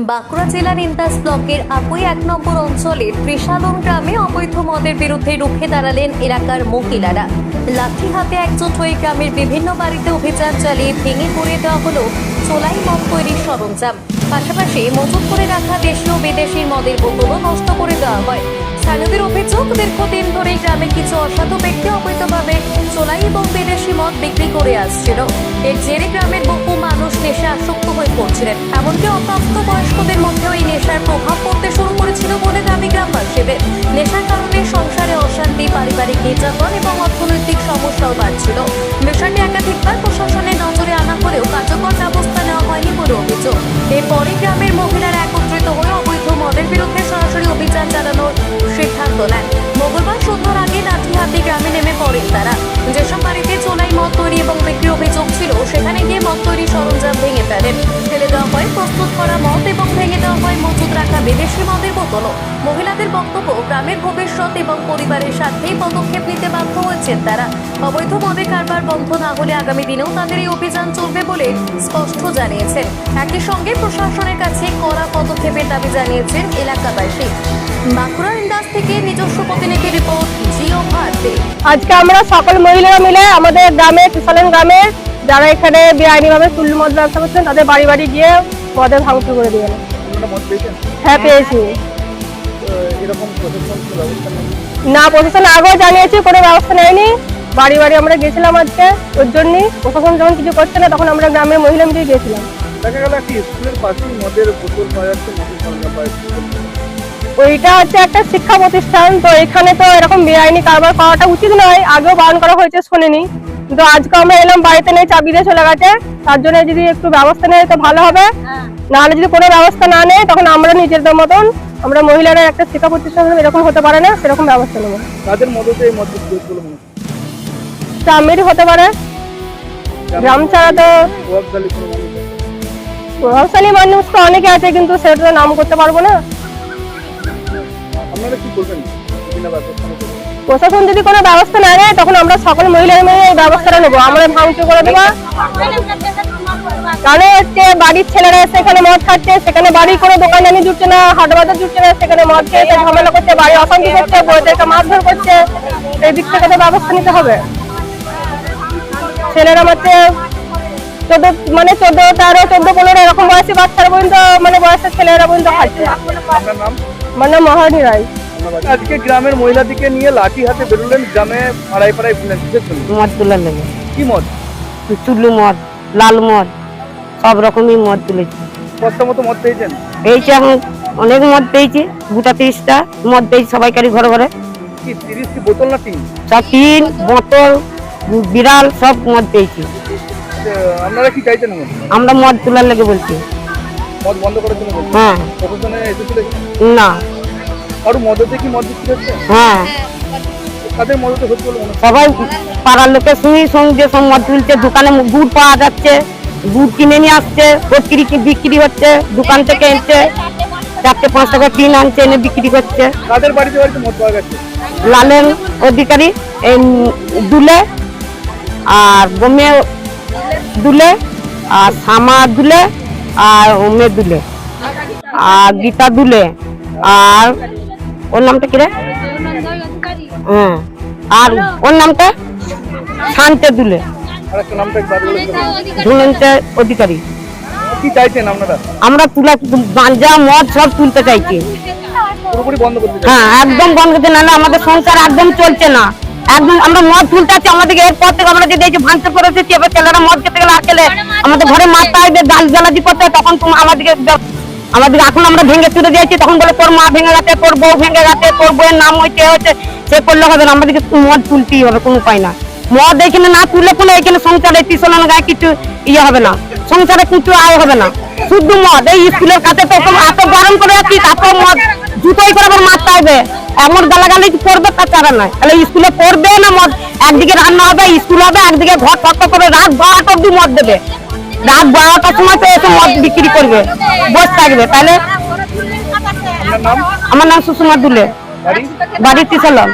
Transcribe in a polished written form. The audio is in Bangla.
বাঁকুড়া জেলার ইন্দাস ব্লকের আকুই ১ নম্বর অঞ্চলের ত্রিশালন গ্রামে অবৈধ মদের বিরুদ্ধে রুখে দাঁড়ালেন এলাকার মহিলারা। লাঠি হাতে একজোট হয়ে গ্রামের বিভিন্ন বাড়িতে অভিযান চালিয়ে ভেঙে পড়িয়ে দেওয়া হলো চোলাই মদ তৈরির সরঞ্জাম। পাশাপাশি মজুত করে রাখা দেশীয় বিদেশি মদের বোতলও নষ্ট করে দেওয়া হয়। স্থানীয়দের অভিযোগ, দীর্ঘদিন ধরে গ্রামে কিছু অসাধু ব্যক্তি অবৈধভাবে চোলাই এবং বিদেশি মদ বিক্রি করে আসছিল। এর জেরে গ্রামের বহু মানুষ নেশা আসক্ত হয়ে পড়ছিলেন। এমনকি অপ্রাপ্ত বয়স্কদের মধ্যেও এই নেশার প্রভাব পড়তে শুরু করেছিল বলে দাবি গ্রামবাসীদের। নেশার কারণে সংসারে অশান্তি, পারিবারিক নির্যাতন এবং অর্থনৈতিক সমস্যাও বাড়ছিল। বিষয়টি একাধিকবার প্রশাসনের নজরে আনা হলেও কার্যকর ব্যবস্থা নেওয়া হয়নি বলে অভিযোগ। এরপরই গ্রামের মহিলারা একত্রিত হয়ে অবৈধ মদের বিরুদ্ধে সরাসরি অভিযান চালানোর সিদ্ধান্ত নেন। মঙ্গলবার সন্ধ্যার আগে লাঠি হাতে গ্রামে নেমে পড়েন তারা। যেসব বাড়িতে চোলাই মদ তৈরি এবং বিক্রির অভিযোগ ছিল সেখানে গিয়ে মদ তৈরি সরঞ্জাম ভেঙে ফেলেন। ফেলে দেওয়া হয় প্রস্তুত করা মদ এবং ভেঙে দেওয়া হয় মজুত রাখা বিদেশি মদের বোতলও। মহিলাদের বক্তব্য, গ্রামের ভবিষ্যৎ এবং পরিবারের স্বার্থেই পদক্ষেপ নিতে বাধ্য হয়েছেন তারা। অবৈধ মদের কারবার বন্ধ না হলে আগামী দিনেও তাদের এই অভিযান চলবে বলে স্পষ্ট জানিয়েছেন। একই সঙ্গে প্রশাসনের কাছে কড়া পদক্ষেপের দাবি জানিয়েছেন এলাকাবাসী। বাঁকুড়ার ইন্দাস থেকে নিজস্ব প্রতিনিধি রিপোর্ট, জিও ভারতী। আজকে আমরা সকল মহিলারা মিলে আমাদের গ্রামে ত্রিশালন গ্রামে যারা এখানে বেআইনিভাবে তুল্য মদ ব্যবসা করছেন তাদের বাড়ি বাড়ি গিয়ে মদের ভাঙচুর করে দিয়ে গেল। হ্যাঁ, পেয়েছি। না, প্রশাসন আগেও জানিয়েছি, কোনো ব্যবস্থা নেয়নি। বাড়ি বাড়ি আমরা গেছিলাম আজকে, ওর জন্যই প্রশাসন যখন কিছু করছে না তখন আমরা গ্রামের মহিলা মিলে গেছিলাম। ওইটা হচ্ছে একটা শিক্ষা প্রতিষ্ঠান, তো এখানে তো এরকম বেআইনি কারবার করাটা উচিত নয়। আগেও বারণ করা হয়েছে, শোনেনি। কিন্তু আজকে আমরা এলাম, বাড়িতে নেই, চাবি দিয়ে চলে গেছে। তার জন্য যদি একটু ব্যবস্থা নেয় তো ভালো হবে। নাহলে যদি কোনো ব্যবস্থা না নেয় তখন আমরা নিজেদের মতন, আমরা মহিলারা একটা শিক্ষা প্রতিষ্ঠান এরকম হতে পারে না, সেরকম ব্যবস্থা নেবো। তাদের মধ্যে গ্রামেরই হতে পারে, গ্রাম ছাড়া তো প্রভাবশালী মানুষ তো অনেকে আছে, কিন্তু সেটা নাম করতে পারবো না। প্রশাসন যদি কোনো ব্যবস্থা না নেয় তখন আমরা সকল মহিলারা মিলে এই ব্যবস্থাটা নেবো। আমরা ভাঙচুর করে দেবো। কারণ হচ্ছে বাড়ির ছেলেরা সেখানে মদ খাচ্ছে, সেখানে বাড়ির কোনো দোকানদানি জুটছে না, হাট বাজার জুটছে না, সেখানে মদ খেয়ে ঝামেলা করছে, বাড়ি অশান্তি করছে, বউদেরকে মারধর করছে। এই দিক থেকে তো ব্যবস্থা নিতে হবে। ছেলেরা হচ্ছে 14, 13, 15 এরকম বয়সী বাচ্চারা পর্যন্ত, বয়সের ছেলেরা পর্যন্ত খাচ্ছে। আমার নাম মহারানী রায়। আজকে গ্রামের মহিলাদিকে নিয়ে লাঠি হাতে বেরোলেন, গ্রামে পাড়ায় পাড়ায় ঘুরলেন, মদ তোলার লেগে। কি মদ? চুল্লু মদ, লাল মদ, সব রকমই মদ তুলেছি। কত মতো মদ পেয়েছেন? পেয়েছি, এখন অনেক মদ পেয়েছি, গোটা 30টা মদ পেয়েছি সবাইকারই ঘরে ঘরে। কি 30টি বোতল না টিন? সব টিন, বোতল, বিড়াল, সব মদ পেয়েছি। আপনারা কি চাইছেন? আমরা মদ তোলার লেগে বলছি। মদ বন্ধ করার জন্য? হ্যাঁ। প্রশাসনে এসেছিল না। আর মদতে কি মদ বিক্রি হচ্ছে? হ্যাঁ, তাদের মদতে হচ্ছে বলে মনে হয়। সবাই পাড়ার লোকের সঙ্গে সব মদ তুলছে। দোকানে গুড় পাওয়া যাচ্ছে, গুড় কিনে নিয়ে আসছে, বিক্রি হচ্ছে। দোকান থেকে এসছে 4-5 টাকা টিন আনছে, এনে বিক্রি করছে। তাদের বাড়িতে বাড়িতে মদ পাওয়া গেছে? লালেন অধিকারী, এই দুলে, আর বোমে দুলে, আর শ্যামা দুলে, আর ওমে দুলে, আর গীতা দুলে, আর ওর নামটা কি রে? হ্যাঁ, আর ওর নামটা শান্তে দুলে, ধনঞ্জয় অধিকারী। কি চাইছেন আপনারা? আমরা গাঁজা মদ সব তুলতে চাইছি। পুরোপুরি বন্ধ করতে চাই। হ্যাঁ, একদম বন্ধ করতে, নাহলে আমাদের সংসার একদম চলছে না। একদম আমরা মদ তুলতে আছি, আমাদেরকে এরপর থেকে আমরা যে দেখছি ভাঙচুর করে এসেছি। এবার ছেলেরা মদ খেতে গেলে আসলে আমাদের ঘরে মারতে আসবে, গাল জ্বালাজি করতে, তখন আমাদেরকে এখন আমরা ভেঙে তুলে দিয়েছি, তখন বলে তোর মা ভেঙে গেছে, তোর বউ ভেঙে গেছে, তোর বউয়ের নাম হয়েছে সে করলে হবে না। আমাদেরকে মদ তুলতেই হবে, কোনো উপায় না। মদ এখানে না তুললে কোনো এখানে সংসারে ত্রিশালন গায়ে কিছু হবে না, সংসারে কিছু আয় হবে না। শুধু মদ, এই স্কুলের কাছে তো এত গরম করে আছি, এত মদ জুতোই করে আবার মারতে হবে। এমন গালাগালি করবে তা চারা নাই। তাহলে স্কুলে পড়বে না মদ? একদিকে রান্না হবে, স্কুল হবে, একদিকে ঘর ফট করে রাত 12টা অব্দি মদ দেবে। রাত 12টার সময় তো এসে মদ বিক্রি করবে, বসে থাকবে। তাহলে আমার নাম সুষমা দুলে, বাড়ি ত্রিশালন।